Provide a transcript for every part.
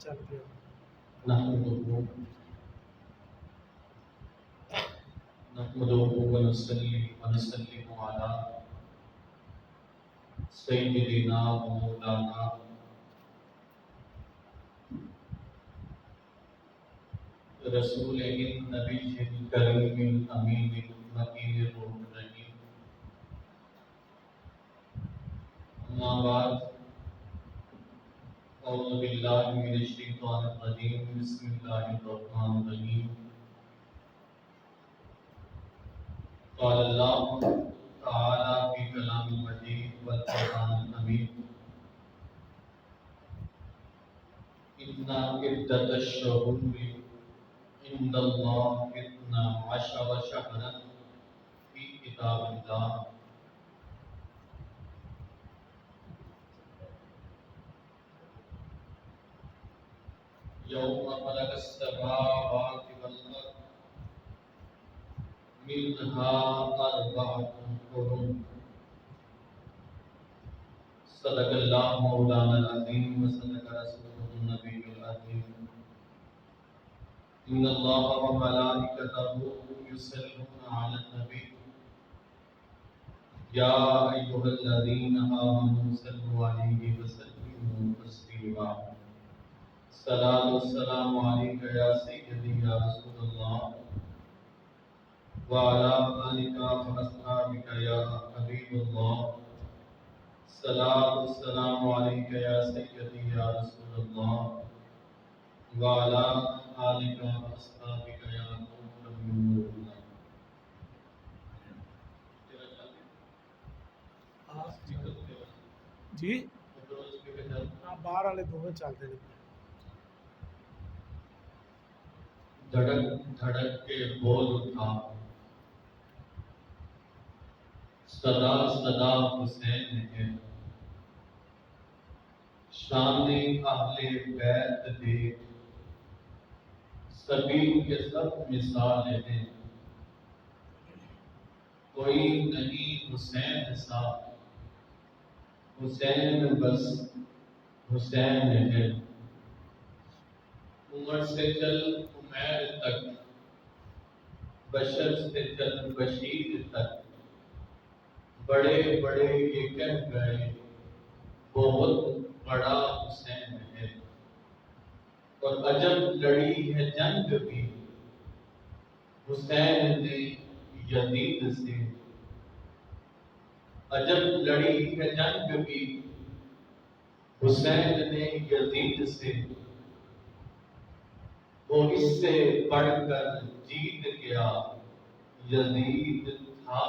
چل گیا نحمده ونصلي ونسلم على سيدنا ومولانا رسول النبي الكريم الأمين المكين الروح الرحيم. أما بعد، أعوذ بالله من الشيطان الرجيم. بسم الله الرحمن الرحيم. قال الله تعالى في كلام المجيد والقرآن الحميد: إن عدة الشهور عند الله 12 شهرا في كتاب الله يوم خلق السماوات والأرض منها أربعة حرم. صدق الله مولانا العظيم وصدق رسوله النبي العظيم. إن الله وملائكته يصلون على النبي يا أيها الذين آمنوا صلوا عليه وسلموا تسليما. صلاة والسلام عليك يا سيدي يا رسول الله وعلى آلك وأصحابك يا حبيب الله. صلاة والسلام عليك يا سيدي يا رسول الله وعلى آلك وأصحابك يا نور من نور الله. جی ہاں باہر والے دونوں چلتے ہیں. دھڑک دھڑک کے بول اٹھا صدا صدا حسین ہے. شان اہل بیت دیکھ سبھی کے سب مثال ہیں. کوئی نہیں حسین سا، حسین بس حسین ہے. عمر سے چل عمیر تک، بشر سے چل بشیر تک، بڑے بڑے یہ کہہ گئے بہت بڑا حسین ہے. اور عجب لڑی ہے جنگ بھی حسین نے یزید سے. عجب لڑی ہے جنگ بھی حسین نے یزید سے. وہ اس سے بڑھ کر جیت گیا یزید تھا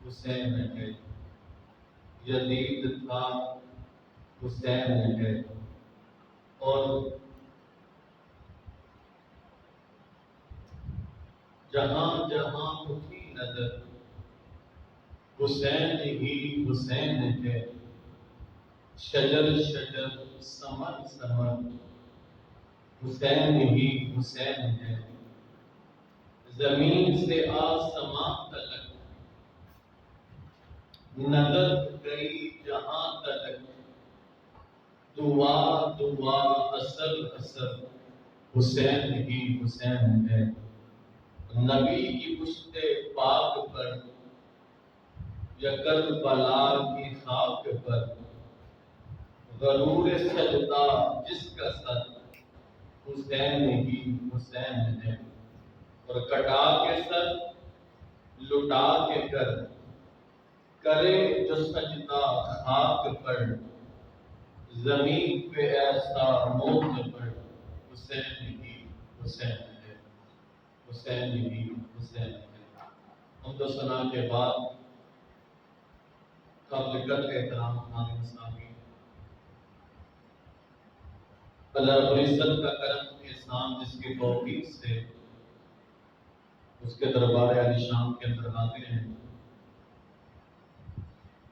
حسین ہے. یزید تھا حسین ہے. اور جہاں جہاں اٹھی نظر حسین ہی حسین ہے. شجر شجر ثمر ثمر حسین ہی حسین ہے. زمین سے آسمان تلک نظر گئی جہاں تلک. دعا دعا اثر اثر حسین ہی حسین ہے. نبی کی پشت پاک پر یا کربلا کی خاک پر غرور سجدہ جس کا سر حسین ہی حسین ہے. اور کٹا کے سر لٹا کے کر کرے جو سجدہ خاک پر زمین پہ ایسا موت پر حسین ہی حسین ہے. حسین ہی حسین ہے. حمد و ثنا کے بعد قابل قدر احترام ہمارے مسامی اللہ رب العزت کا کرم احسان جس کی توفیق سے اس کے دربار علی شان کے اندر حاضر ہیں.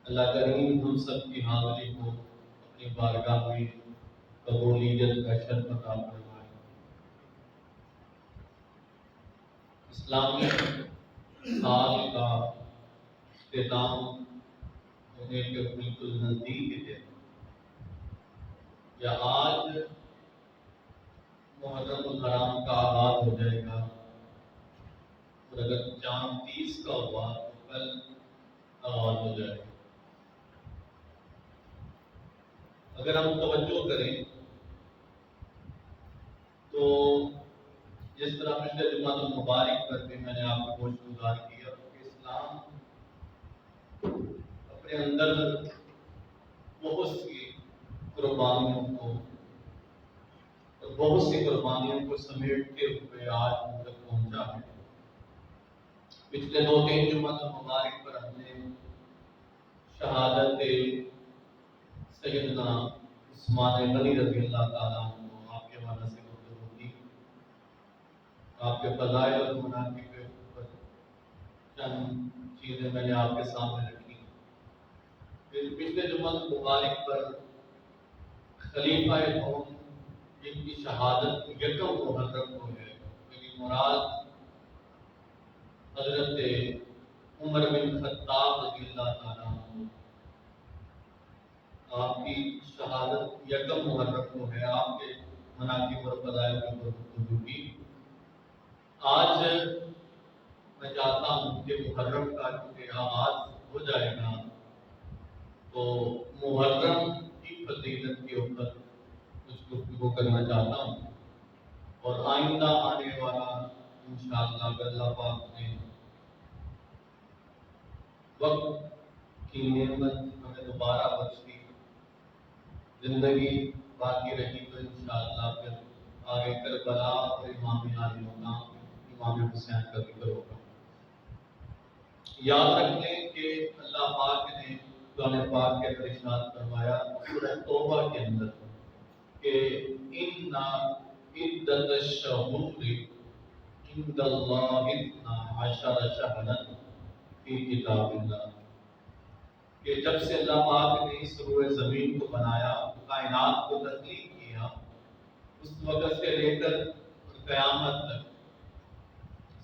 اللہ کریم ہم سب کی حاضری کو اپنی بارگاہ میں قبولیت کا شرف عطا فرمائے. اسلامی سال کا اختتام ہونے کے بالکل نزدیک ہے. یا آج محرم الحرام کا آغاز ہو جائے گا، اور اگر چاند 30 کا ہوا تو کل آغاز ہو جائے گا۔ اگر ہم توجہ کریں تو جس طرح پچھلے جمعہ المبارک پر بھی میں نے آپ کو گوشت گزار کیا کہ اسلام اپنے اندر بہت سی قربانیوں کو اور بہت سی قربانیوں کو سمیٹتے ہوئے آج ہم تک پہنچا ہے۔ پچھلے 2-3 جمعہ المبارک پر ہم نے شہادت سیدنا عثمان غنی رضی اللہ تعالیٰ عنہ آپ کے حوالے سے گفتگو کی، آپ کے فضائل اور مناقب کے اوپر چند چیزیں میں نے آپ کے سامنے رکھی۔ پھر پچھلے جمعہ المبارک پر خلیفہ قوم جن کی شہادت یکم محرم کو ہے، یعنی مراد حضرت عمر بن خطاب رضی اللہ تعالیٰ عنہ، آپ کی شہادت یکم محرم کو ہے، آپ کے مناقب اور فضائل کے اوپر گفتگو کی۔ آج میں چاہتا ہوں کہ محرم کا چونکہ آغاز ہو جائے گا تو محرم کی فضیلت کے اوپر کچھ گفتگو کرنا چاہتا ہوں، اور آئندہ آنے والا انشاءاللہ اگر اللہ پاک نے وقت کی نعمت ہمیں دوبارہ بخش دی، زندگی باقی رہی تو انشاءاللہ پھر آگے کربلا اور امام عالی مقام امام حسین کا ذکر ہوگا۔ یاد رکھ لیں کہ اللہ پاک نے قرآن پاک کے اندر ارشاد فرمایا سورہ توبہ کے اندر کہ ان عدت الشہور عند اللہ 12 شہرا فی کتاب اللہ، کہ جب سے اللہ پاک نے اس روئے زمین کو بنایا، کائنات کو تخلیق کیا، اس وقت سے لے کر قیامت تک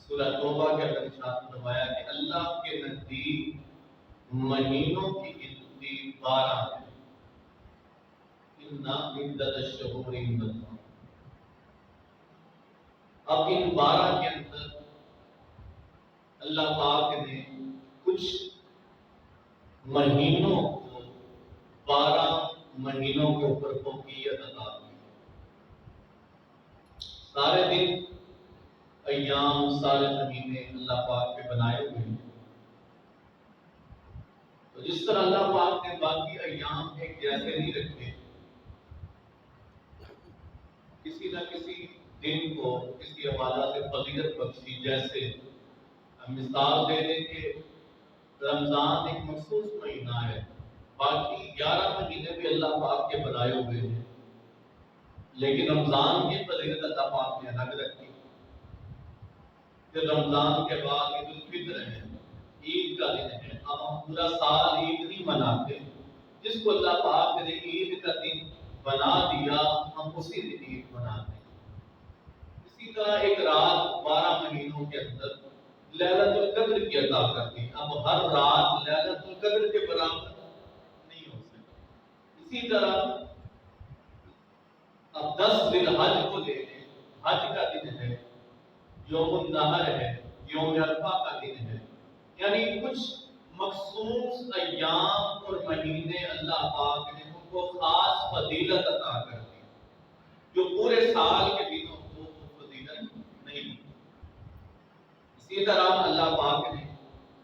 سورہ توبہ کے اندر ارشاد فرمایا کہ اللہ کے نزدیک مہینوں کی گنتی 12 ہے۔ ان عدت الشہور عند اللہ، اب ان 12 کے اندر اللہ پاک نے کچھ مہینوں کو 12 مہینوں کے اوپر فوقیت عطا کی۔ سارے دن ایام سارے مہینے اللہ پاک کے بنائے ہوئے ہیں، تو جس طرح اللہ پاک نے باقی ایام ایک جیسے نہیں رکھے، کسی نہ کسی دن کو کسی حوالہ سے فضیلت بخشی، جیسے ہم مثال دے دیں کہ رمضان ایک مخصوص مہینہ ہے، باقی 11 مہینے بھی اللہ پاک کے بنائے ہوئے ہیں، لیکن رمضان کی فضیلت اللہ پاک نے الگ رکھی۔ پھر رمضان کے بعد عید الفطر ہے، عید کا دن ہے، اب ہم پورا سال عید نہیں مناتے، جس کو اللہ پاک نے عید کا دن بنا دیا ہم اسی دن عید مناتے ہیں۔ اسی طرح ایک رات 12 مہینوں کے اندر لیلۃ القدر کی عطا کر دی، اب ہر رات لیلۃ القدر کے برابر نہیں ہو سکتی۔ اسی طرح اب 10 ذی الحج کو لے لیں، حج کا دن ہے، یوم النحر ہے، یوم عرفہ کا دن ہے، یعنی کچھ مخصوص ایام اور مہینے اللہ پاک نے ان کو خاص فضیلت عطا کر دی، جو پورے سال کے دنوں کو وہ فضیلت نہیں دی۔ اسی طرح اللہ پاک نے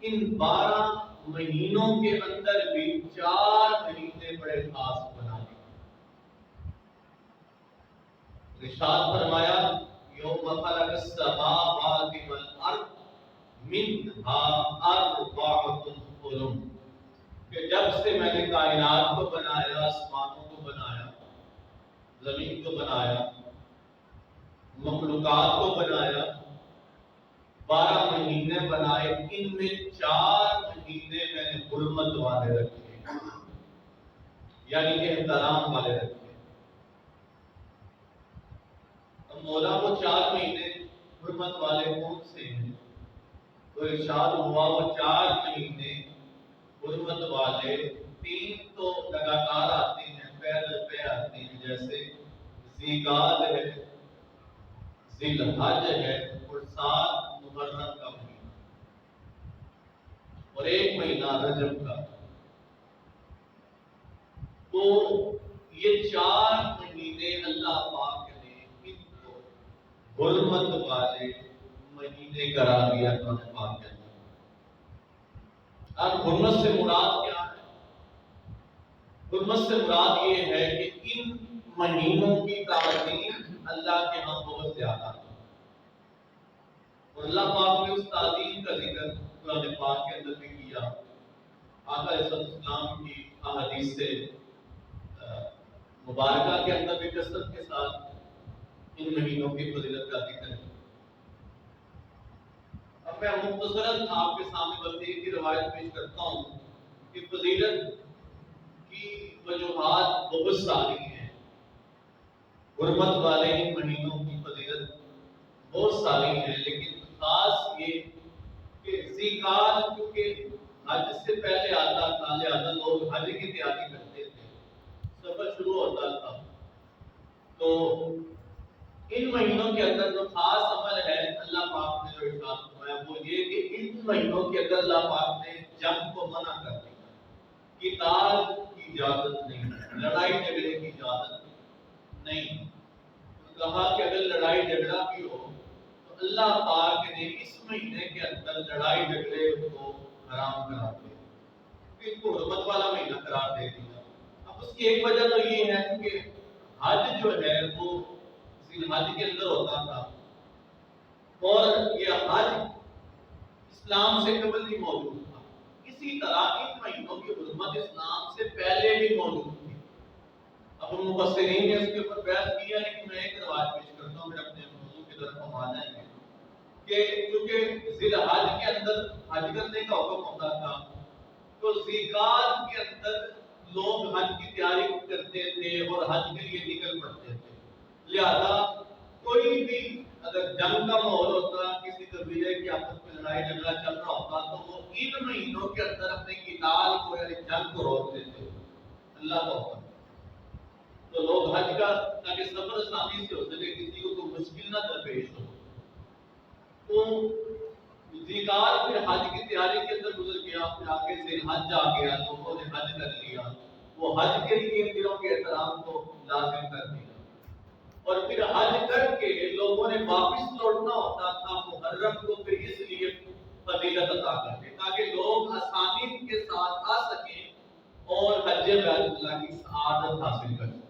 ان 12 مہینوں کے اندر بھی 4 مہینے بڑے خاص بنا دیے۔ ارشاد فرمایا یوم خلق السماوات والارض منها 4 حرم، کہ جب سے میں نے کائنات کو بنایا، آسمانوں کو بنایا، زمین کو بنایا، مخلوقات کو بنایا، 12 مہینے بنائے، ان میں 4 مہینے میں نے حرمت والے رکھے، یعنی احترام والے رکھے۔ اب مولا وہ 4 مہینے حرمت والے کون سے ہیں؟ تو ارشاد ہوا وہ 4 مہینے حرمت والے، 3 تو لگاتار آتے ہیں، پہ در پہ آتے ہیں، جیسے ذیقعدہ ہے، ذی الحج ہے اور 7 محرم کا مہینہ اور 1 مہینہ رجب کا. تو یہ 4 مہینے اللہ پاک نے ان کو حرمت والے مہینے قرار دیا قرآن پاک کے اندر. اب حرمت سے مراد کیا ہے؟ حرمت سے مراد یہ ہے کہ ان مہینوں کی تعظیم اللہ کے ہاں بہت زیادہ ہے اور اللہ پاک نے اس تعظیم کا ذکر قرآن پاک کے اندر بھی کیا. آقا علیہ السلام کی احادیث سے مبارکہ کے اندر بھی کثرت کے ساتھ ان مہینوں کی فضیلت کا ذکر ہے. اب میں مختصراً آپ کے سامنے بس ایک ہی روایت پیش کرتا ہوں کہ فضیلت کی وجوہات بہت ساری ہیں. حرمت والے ان مہینوں کی فضیلت بہت ساری ہیں، لیکن خاص یہ کہ ذی القعدہ کیونکہ حج سے پہلے آتا تھا، لہٰذا لوگ حج کی تیاری کرتے تھے، سفر شروع ہوتا تھا. تو ان مہینوں کے اندر جو خاص عمل ہے اللہ پاک نے جو ارشاد فرمایا وہ یہ کہ ان مہینوں کے اندر اللہ پاک نے جنگ کو منع کر دیا. قتال کی اجازت نہیں، لڑائی جھگڑے کی اجازت نہیں. کہا کہ اگر لڑائی جھگڑا بھی ہو تو اللہ پاک نے اس مہینے کے اندر لڑائی جھگڑے کو حرام کرا دیا، اس کو حرمت والا مہینہ قرار دے دیا. اب اس کی ایک وجہ تو یہ ہے کہ حج جو ہے وہ ذی الحج کے اندر ہوتا تھا اور یہ حج اسلام سے قبل بھی موجود تھا. اسی طرح ان مہینوں کی حرمت اسلام سے پہلے بھی موجود تھی. اب مفسرین نے اس کے اوپر بحث کیا، لیکن میں ایک روایت پیش کرتا ہوں، پھر اپنے موضوع کی طرف ہم آ جائیں گے کہ کیونکہ ذی الحج کے اندر حج کرنے کا حکم ہوتا تھا تو ذی القعدہ کے اندر لوگ حج کی تیاری کرتے تھے اور حج کے لیے نکل پڑتے تھے. لہذا کوئی بھی اگر جنگ کا ماحول ہوتا، کسی قبیلے کی آپس میں لڑائی جھگڑا چل رہا ہوتا تو وہ ان مہینوں کے اندر اپنے قتال کو یعنی جنگ کو روک دیتے اللہ کا حکم. تو لوگ حج کا تاکہ سفر آسانی سے ہو سکے، کسی کو کوئی مشکل نہ درپیش ہو. تو ذی القعدہ پھر حج کی تیاری کے اندر گزر گیا، پھر آگے سے حج آ گیا، لوگوں نے حج کر لیا، وہ حج کے لیے ان دنوں کے احترام کو لازم کر دیا. اور پھر حج کر کے لوگوں نے واپس لوٹنا ہوتا تھا محرم کو، پھر اس لیے فضیلت عطا کر کے تاکہ لوگ آسانی کے ساتھ آ سکیں اور حج بیت اللہ کی سعادت حاصل کر سکیں.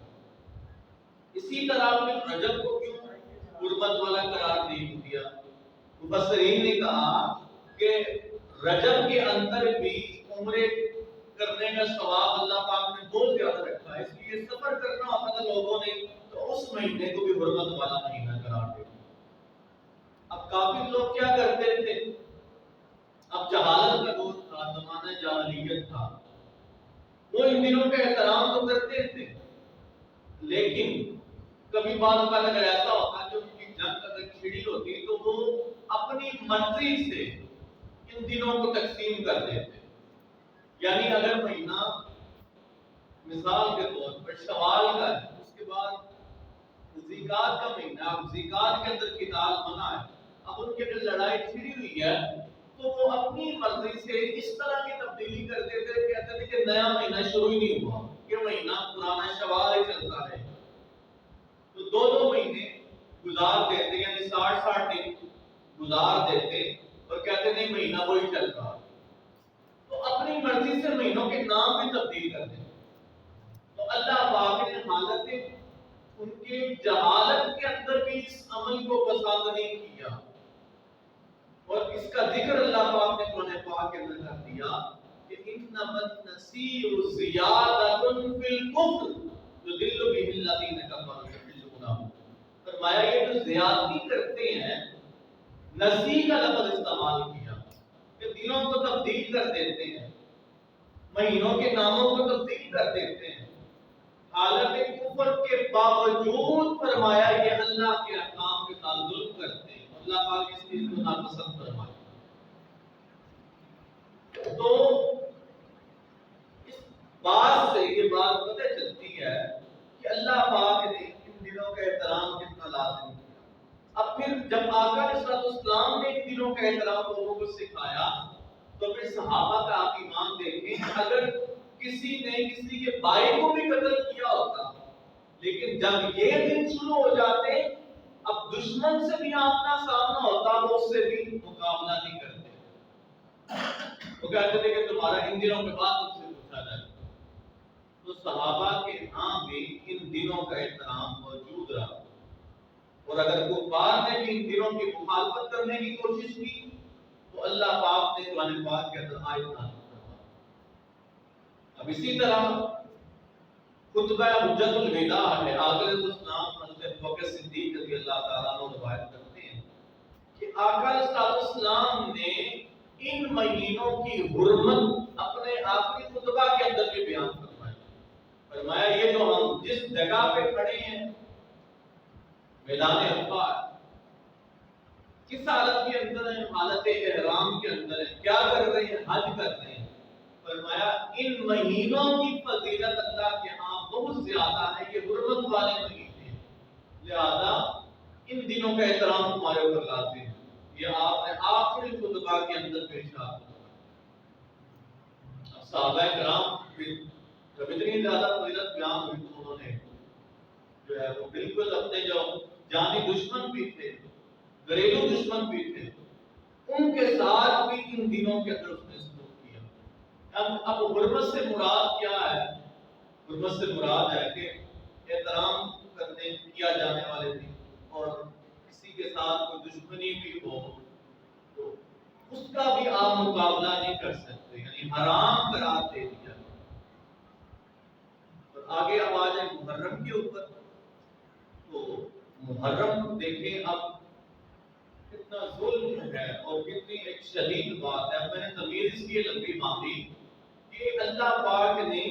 اسی طرح پھر رجب کو کیوں حرمت والا قرار دے دیا؟ مفسرین نے کہا کہ رجب کے اندر بھی عمرے کرنے کا ثواب اللہ پاک نے بہت زیادہ رکھا ہے، اس لیے سفر کرنا ہوتا تھا لوگوں نے تو اس مہینے کو بھی حرمت والا مہینہ قرار دے دیا. اب کافی لوگ کیا کرتے تھے، اب جہالت کا دور تھا، زمانہ جاہلیت تھا، وہ ان دنوں کا احترام تو کرتے تھے، لیکن کبھی بعض اوقات اگر ایسا ہوتا کہ ان کی جنگ اگر چھڑی ہوتی تو وہ اپنی مرضی سے ان دنوں کو تقسیم کر دیتے. یعنی اگر مہینہ مثال کے طور پر شوال کا ہے، اس کے بعد ذی القعدہ کا مہینہ، اب ذی القعدہ کے اندر قتال منع ہے، اب ان کی اگر لڑائی چھڑی ہوئی ہے تو وہ اپنی مرضی سے اس طرح کی تبدیلی کرتے تھے، کہتے تھے کہ نیا مہینہ شروع ہی نہیں ہوا، یہ مہینہ پرانا شوال ہی چلتا ہے. تو 2 مہینے گزار دیتے، یعنی 60 دن گزار دیتے اور کہتے نہیں مہینہ وہی چل رہا. تو اپنی مرضی سے مہینوں کے نام بھی تبدیل کر دیتے. تو اللہ پاک نے حالت ان کے جہالت کے اندر بھی اس عمل کو پسند نہیں کیا اور اس کا ذکر اللہ پاک نے قرآن پاک کے اندر کر دیا کہ انما النسیء زیادۃ فی الکفر یضل به الذین کفروا یحلونہ. فرمایا یہ جو زیادتی کرتے ہیں، نسی کا لفظ استعمال کیا کہ دنوں کو تبدیل کر دیتے ہیں، مہینوں کے ناموں کو تبدیل کر دیتے ہیں، حالت کفر کے باوجود فرمایا یہ اللہ کے احکام کے ساتھ ظلم کرتے ہیں. اللہ پاک اس چیز کو ناپسند فرمایا. تو اس بات سے یہ بات پتہ چلتی ہے کہ اللہ پاک نے ان دنوں کا احترام کتنا لازم کیا. اب پھر جب آقا علیہ السلام نے ان دنوں کا احترام لوگوں کو سکھایا تو پھر صحابہ کا آپ ایمان دیکھیں، اگر کسی نے کسی کے بھائی کو بھی قتل کیا ہوتا، لیکن جب یہ دن شروع ہو جاتے اب دشمن سے بھی آمنا سامنا ہوتا وہ اس سے بھی مقابلہ نہیں کرتے، وہ کہتے تھے کہ تمہارا ان دنوں کے بعد تم سے پوچھا جائے۔ تو صحابہ کے ہاں بھی ان دنوں کا احترام موجود رہا، اور اگر کفار نے بھی ان دنوں کی مخالفت کرنے کی کوشش کی تو اللہ پاک نے قرآن پاک کے اندر آیت نازل فرمائی۔ اب اسی طرح خطبہ حجت الوداع ہے، آقا علیہ السلام حضرت ابوبکر صدیق رضی اللہ تعالیٰ عنہ روایت کرتے ہیں کہ آقا علیہ السلام نے ان مہینوں کی حرمت اپنے آخری خطبہ کے اندر بھی بیان فرمائی۔ فرمایا یہ جو ہم جس جگہ پہ کھڑے ہیں میدان عرفات، کس حالت کے اندر ہیں؟ حالت احرام کے اندر ہیں۔ کیا کر رہے ہیں؟ حج کر رہے ہیں۔ فرمایا ان مہینوں کی فضیلت اللہ کے ہاں بہت زیادہ ہے، یہ حرمت والے مہینے ہیں، لہذا ان دنوں کا احترام تمہارے اوپر لازم ہے۔ یہ آپ نے آخری خطبہ کے اندر پیش کیا۔ صحابہ کرام جب اتنی زیادہ فضیلت بیان ہوئی تو انہوں نے جو ہے وہ بالکل اپنے جو جانی دشمن بھی تھے، گھریلو دشمن بھی تھے، ان کے ساتھ بھی ان دنوں کے اندر اس نے سلوک کیا۔ اب حرمت سے مراد کیا ہے؟ حرمت سے مراد ہے کہ احترام کرنے کیا جانے والے دن، اور کسی کے ساتھ کوئی دشمنی بھی ہو تو اس کا بھی آپ مقابلہ نہیں کر سکتے، یعنی حرام قرار دے دیا۔ اور آگے اب آ جائے محرم کے اوپر، تو محرم دیکھیں اب کتنا ظلم ہے اور کتنی ایک شدید بات ہے۔ میں نے تمیز اس لیے لمبی باندھی کہ اللہ پاک نے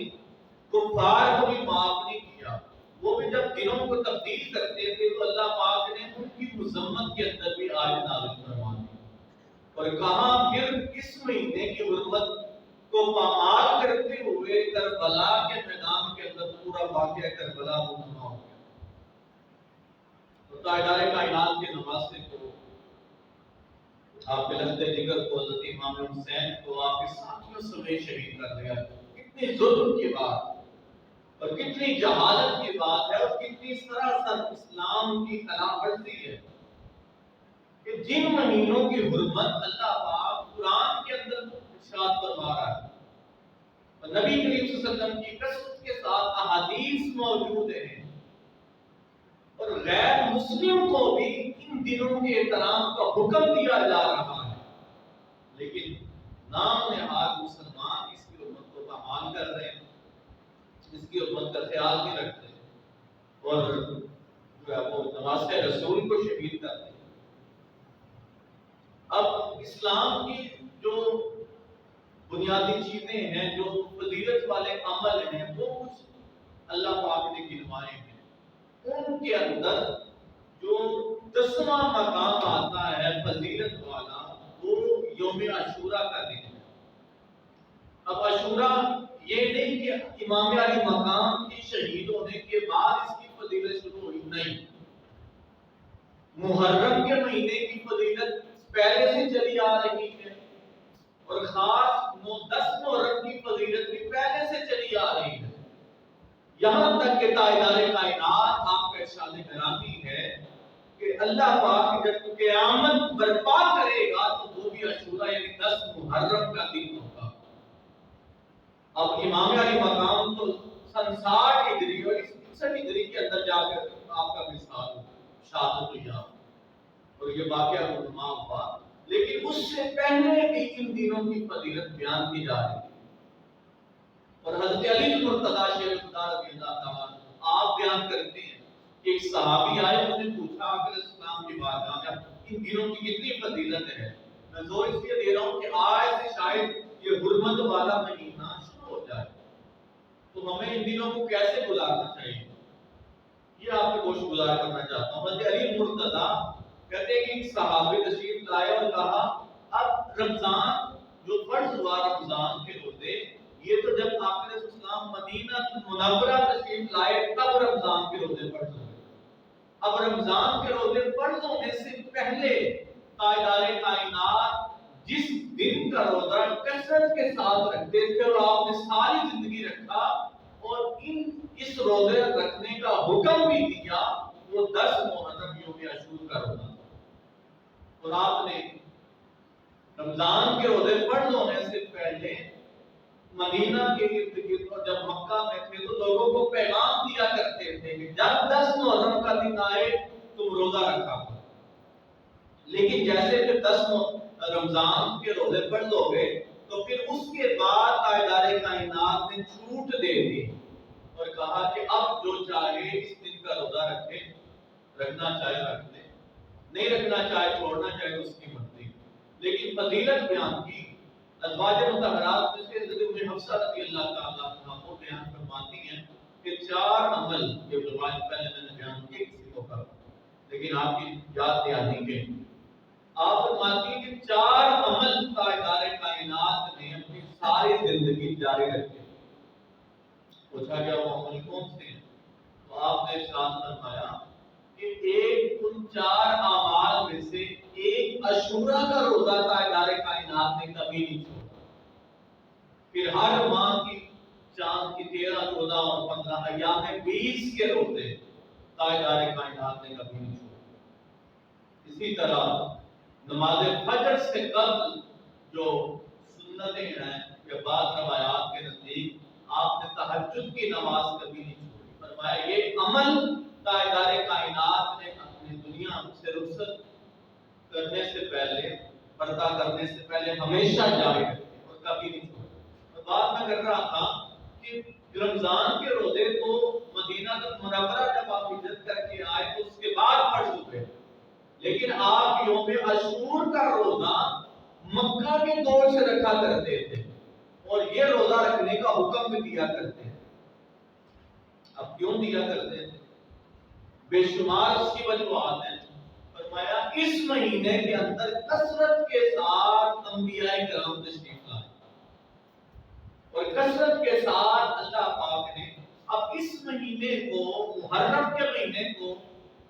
کفار کو بھی معاف نہیں کیا، وہ بھی جب دنوں کو تبدیل کرتے تھے تو اللہ پاک نے ان کی مذمت کے اندر بھی آیت نازل فرما دی، اور کہاں پھر اس مہینے کی حرمت کو پامال کرتے ہوئے کربلا کے میدان کے اندر پورا واقعہ کربلا رونما ہو گیا۔ تو تاجدار کائنات کے نواسے کو، آپ کے لشکر جگر کو، حضرت امام حسین کو آپ کے ساتھیوں سمیت شہید کر دیا۔ کتنی ظلم کی بات اور کتنی جہالت کی بات ہے، اور کتنی سراسر اسلام کی خلاف ورزی ہے کہ جن مہینوں کی حرمت اللہ پاک قرآن کے اندر ارشاد فرما رہا ہے، اور نبی کریم صلی اللہ علیہ وسلم کی کثرت کے ساتھ احادیث موجود ہیں، اور غیر مسلم کو بھی ان دنوں کے احترام کا حکم دیا جا رہا ہے، لیکن نام نہاد مسلمان اس کی حرمت کو پامال کر رہے ہیں، اس کی حرمت کا خیال نہیں رکھتے، اور جو ہے وہ نواسے رسول کو شہید کرتے ہیں۔ اب اسلام کی جو بنیادی چیزیں ہیں، جو فضیلت والے عمل ہیں، وہ کچھ اللہ پاک نے گنوائے ہیں۔ ان کے اندر جو 10واں مقام آتا ہے فضیلت والا، وہ یوم عاشورہ کا دن ہے۔ اب عاشورہ یہ نہیں کہ امام علی مقام کی شہید ہونے کے بعد اس کی فضیلت شروع ہوئی، نہیں، محرم کے مہینے کی فضیلت پہلے سے چلی آ رہی ہے، اور خاص 10 محرم کی فضیلت بھی پہلے سے چلی آ رہی ہے، یہاں تک کہ تاجدار کائنات آپ کا ارشاد گرامی ہے کہ اللہ پاک جب قیامت برپا کرے گا تو وہ بھی عاشورہ یعنی 10 محرم کا دن ہوگا۔ اب امام علی مقام تو سن 60 ہجری اور 61 ہجری کے اندر جا کر آپ کا مثال شہادت ہوئی، اور یہ واقعہ رونما ہوا، لیکن اس سے پہلے بھی ان دنوں کی فضیلت بیان کی جا رہی ہے، اور حضرت علی المرتضیٰ شیخ خدا رضی اللہ تعالیٰ آپ بیان کرتے ہیں کہ ایک صحابی آئے، انہوں نے پوچھا آقا علیہ السلام کی بارگاہ میں ان دنوں کی کتنی فضیلت ہے؟ میں زور اس لیے دے رہا ہوں کہ آج سے شاید یہ حرمت والا مہینہ شروع ہو جائے، تو ہمیں ان دنوں کو کیسے گزارنا چاہیے، یہ آپ کو گوش گزار کرنا چاہتا ہوں۔ حضرت علی المرتضیٰ کہتے ہیں کہ ایک صحابی تشریف لائے اور کہا اب رمضان جو فرض ہوا رمضان کے روزے، یہ تو جب آقا علیہ السلام مدینہ منورہ تشریف لائے تب رمضان کے روزے فرض ہوئے، اب رمضان کے روزے فرض ہونے سے پہلے تاجدار کائنات جس دن کا روزہ کثرت کے ساتھ رکھتے تھے اور آپ نے ساری زندگی رکھا اور اس روزے رکھنے کا حکم بھی دیا، وہ 10 محرم یوم عاشور کا روزہ، اور آپ نے رمضان کے روزے فرض ہونے سے پہلے مدینہ کے ارد گرد اور جب مکہ میں تھے تو لوگوں کو پیغام دیا کرتے تھے کہ جب 10 محرم کا دن آئے تم روزہ رکھا کرو۔ لیکن جیسے کہ 10 رمضان کے روزے فرض ہو گئے تو پھر اس کے بعد تاجدار کائنات نے چھوٹ دے دی اور کہا کہ اب جو چاہے اس دن کا روزہ رکھے، رکھنا چاہے رکھ لے، نہیں رکھنا چاہے چھوڑنا چاہے تو اس کی مرضی۔ لیکن فضیلت بیان کی ازواج مطہرات میں سے حضرت حفصہ رضی اللہ تعالیٰ عنہا وہ بیان فرماتی ہیں کہ 4 عمل، یہ روایت پہلے میں نے بیان کی کسی کو کہا لیکن آپ کی یاد دہانی کے آپ فرماتی ہیں کہ 4 عمل تاجدار کائنات نے اپنی ساری زندگی جاری رکھے۔ پوچھا گیا وہ عمل کون سے ہیں؟ تو آپ نے ارشاد فرمایا کہ ایک ان 4 اعمال میں سے ایک عاشورہ کا روزہ تاجدار کائنات نے کبھی نہیں چھوڑا۔ پھر ہر ماہ کی چاند کی 13، 14 اور 15 ایام 20 کے روزے تاجدار کائنات نے کبھی نہیں چھوڑا۔ اسی طرح نماز فجر سے قبل جو سنتیں ہیں یا بعض روایات کے نزدیک آپ نے تہجد کی نماز کبھی نہیں چھوڑی۔ فرمایا یہ عمل تاجدار کائنات نے اپنی دنیا سے رخصت کرنے سے پہلے، پردہ کرنے سے پہلے ہمیشہ جاری رکھے اور کبھی نہیں چھوڑا۔ اور بات میں کر رہا تھا کہ رمضان کے روزے تو مدینہ منورہ جب آپ ہجرت کر کے آئے تو اس کے بعد فرض ہوئے، لیکن آپ یوم عاشور کا روزہ مکہ کے دور سے رکھا کرتے تھے اور یہ روزہ رکھنے کا حکم بھی دیا کرتے ہیں۔ اب کیوں دیا کرتے ہیں؟ بے شمار اس کی وجوہات ہیں۔ فرمایا اس مہینے کے اندر کثرت کے ساتھ انبیاء کرام تشریف لائے اور کثرت کے ساتھ اللہ پاک نے اب اس مہینے کو، محرم کے مہینے کو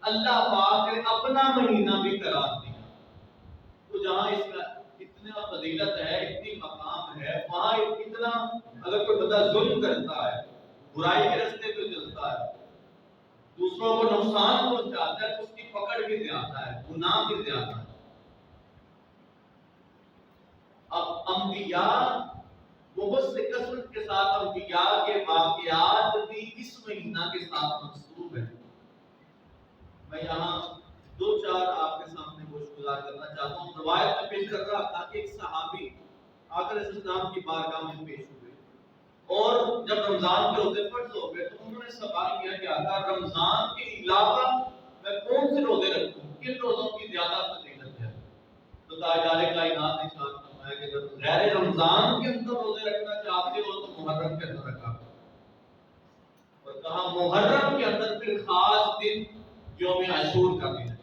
اللہ پاک نے اپنا مہینہ بھی قرار دیا۔ تو جہاں اس کا اتنا فضیلت ہے، اتنی مقام ہے، وہاں اتنا اگر کوئی بندہ ظلم کرتا ہے، برائی کے راستے پہ چلتا ہے، دوسروں کو نقصان پہنچاتا ہے تو اس کی پکڑ بھی زیادہ ہے، گناہ بھی زیادہ ہے۔ اب انبیاء بہت سے کثرت کے ساتھ انبیاء کے واقعات بھی اس مہینہ کے ساتھ منسوب ہیں۔ میں یہاں 2-4 آپ کے سامنے گزار کرنا چاہتا ہوں۔ روایت میں پیش کر رہا تھا کہ ایک صحابی آقا علیہ السلام کی بارگاہ میں پیش ہوئے اور جب رمضان کے روزے فرض ہو گئے تو انہوں نے سوال کیا کہ آقا رمضان کے علاوہ میں کون سے روزے رکھوں، کن روزوں کی زیادہ فضیلت ہے؟ تو تاجدار کائنات نے ارشاد فرمایا کہ اگر غیر رمضان کے اندر روزے رکھنا چاہتے ہو تو محرم کے اندر رکھا اور کہا محرم کے اندر پھر خاص دن یوم عاشور کا دن ہے۔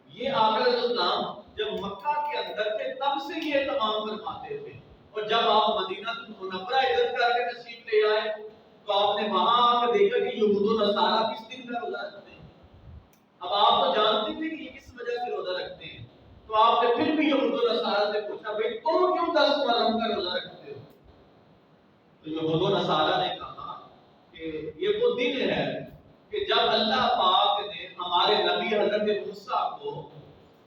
یہ آقا علیہ السلام جب مکہ کے اندر تھے تب سے یہ تمام فرماتے تھے، اور جب آپ مدینہ منورہ ہجرت کر کے تشریف لے آئے تو آپ نے وہاں آ کے دیکھا کہ یہود و نصارہ کس دن کا روزہ رکھتے ہیں۔ اب آپ تو جانتے تھے کہ یہ کس وجہ سے روزہ رکھتے ہیں، تو آپ نے پھر بھی یہود و نصارہ سے پوچھا بھائی تم کیوں 10 محرم کا روزہ رکھتے ہو؟ تو یہود و نصارہ نے کہا کہ یہ وہ دن ہے کہ جب اللہ پاک نے ہمارے نبی حضرت موسیٰ کو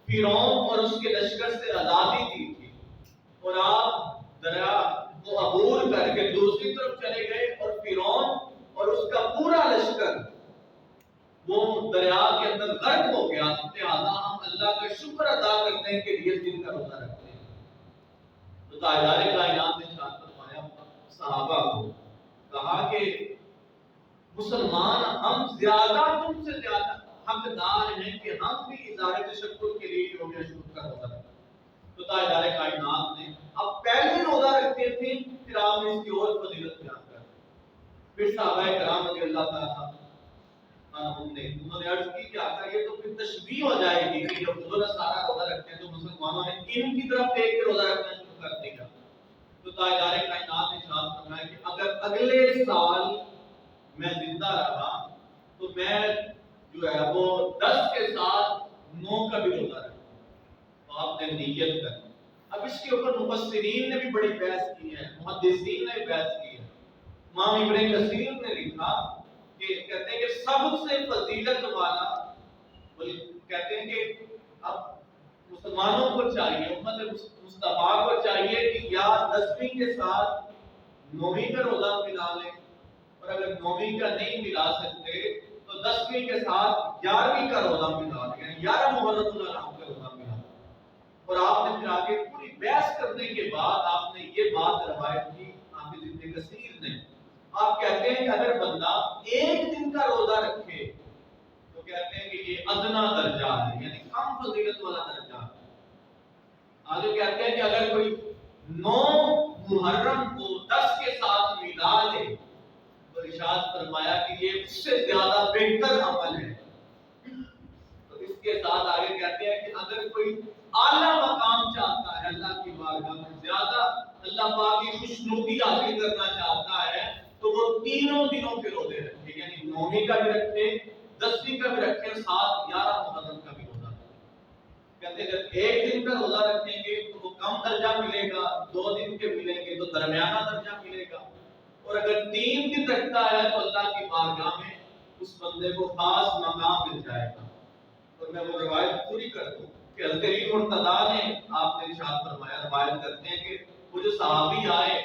فرعون اور اس کے لشکر سے آزادی دی تھی اور آپ دریا کو عبور کر کے دوسری طرف چلے گئے اور فرعون اور اس کا پورا لشکر وہ دریا کے اندر غرق ہو گیا، لہذا ہم اللہ کا شکر ادا کرنے کے لیے دن کا روزہ رکھتے ہیں۔ تو تاجدار کائنات نے ارشاد فرمایا صحابہ کو، کہا کہ مسلمان ہم زیادہ تم سے زیادہ حقدار ہیں کہ ہم بھی اظہار تشکر کے لیے یوم عاشور کا روزہ رکھیں۔ تو تاجدار کائنات نے اب پہلے روزہ رکھتے تھے، پھر آپ نے اس کی اور فضیلت بیان کر دی۔ پھر صحابہ کرام رضی اللہ تعالیٰ انہوں نے عرض کی کہ آقا یہ تو پھر تشبیہ ہو جائے گی کہ جب وہ سارا روزہ رکھتے ہیں تو مسلمانوں نے ان کی طرف دیکھ کے روزہ رکھنا شروع کر دیا۔ تو تاجدار کائنات نے ارشاد فرمایا کہ اگر اگلے سال میں زندہ رہا تو میں جو ہے وہ 10 کے ساتھ 9 کا بھی روزہ رکھا، تو آپ نے نیت کر. اب اس کے اوپر مفسرین نے بھی بڑی بحث کی ہے، محدثین نے بھی بحث کی ہے. امام ابن کثیر نے لکھا کہ کہتے ہیں کہ سب سے فضیلت والا، کہتے ہیں کہ اب مسلمانوں کو چاہیے، امت مصطفیٰ کو چاہیے کہ یا 10ویں کے ساتھ 9ویں کا روزہ ملا لیں، اور اگر 9ویں کا نہیں ملا سکتے تو 10ویں کے ساتھ 11ویں کا روزہ ملا لیں، یعنی 11 محرم الحرام کا روزہ ملا لیں. اور آپ نے پھر آگے پوری بحث کرنے کے بعد آپ نے یہ بات روایت کی حافظ ابن کثیر نے. آپ کہتے ہیں کہ اگر بندہ ایک دن کا روزہ رکھے تو کہتے ہیں کہ یہ ادنا درجہ ہے، یعنی کم فضیلت والا درجہ ہے. آگے کہتے ہیں کہ اگر کوئی 9 محرم کو 10 کے ساتھ ملا لے تو ارشاد فرمایا کہ یہ اس سے زیادہ بہتر عمل ہے. تو اس کے ساتھ آگے کہتے ہیں کہ اگر کوئی اعلیٰ مقام چاہتا ہے اللہ کی بارگاہ میں، زیادہ اللہ پاک کی خوشنودی حاصل کرنا چاہتا ہے تو وہ تینوں دنوں کے روزے رکھے، یعنی 9ویں کا بھی رکھے، 10ویں کا بھی رکھے، ساتھ 11 محرم کا بھی روزہ رکھے. کہتے ہیں جب ایک دن کا روزہ رکھیں گے تو وہ کم درجہ ملے گا، 2 دن کے ملیں گے تو درمیانہ درجہ ملے گا، اور اگر 3 دن رکھتا ہے تو اللہ کی بارگاہ میں اس بندے کو خاص مقام مل جائے گا. اور میں وہ روایت پوری کر دوں کہ حضرت علی مرتضیٰ نے آپ نے ارشاد فرمایا، روایت کرتے ہیں کہ وہ جو صحابی آئے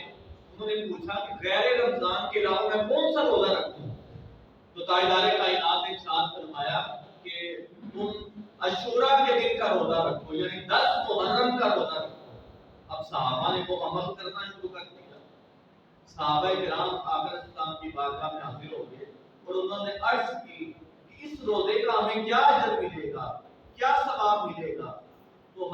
انہوں نے پوچھا کہ غیر رمضان کے علاوہ میں کون سا روزہ رکھوں، تو تاجدار کائنات نے ارشاد فرمایا کہ تم عاشورہ کے دن کا روزہ رکھو، یعنی 10 محرم کا روزہ رکھو. اب صحابہ نے وہ عمل کرنا شروع کر دیا. صحابہ کرام آقا اسلام کی بارگاہ میں حاضر ہو گئے اور انہوں نے عرض کی کہ اس روزے کا ہمیں کیا اجر ملے گا، کیا ثواب ملے گا.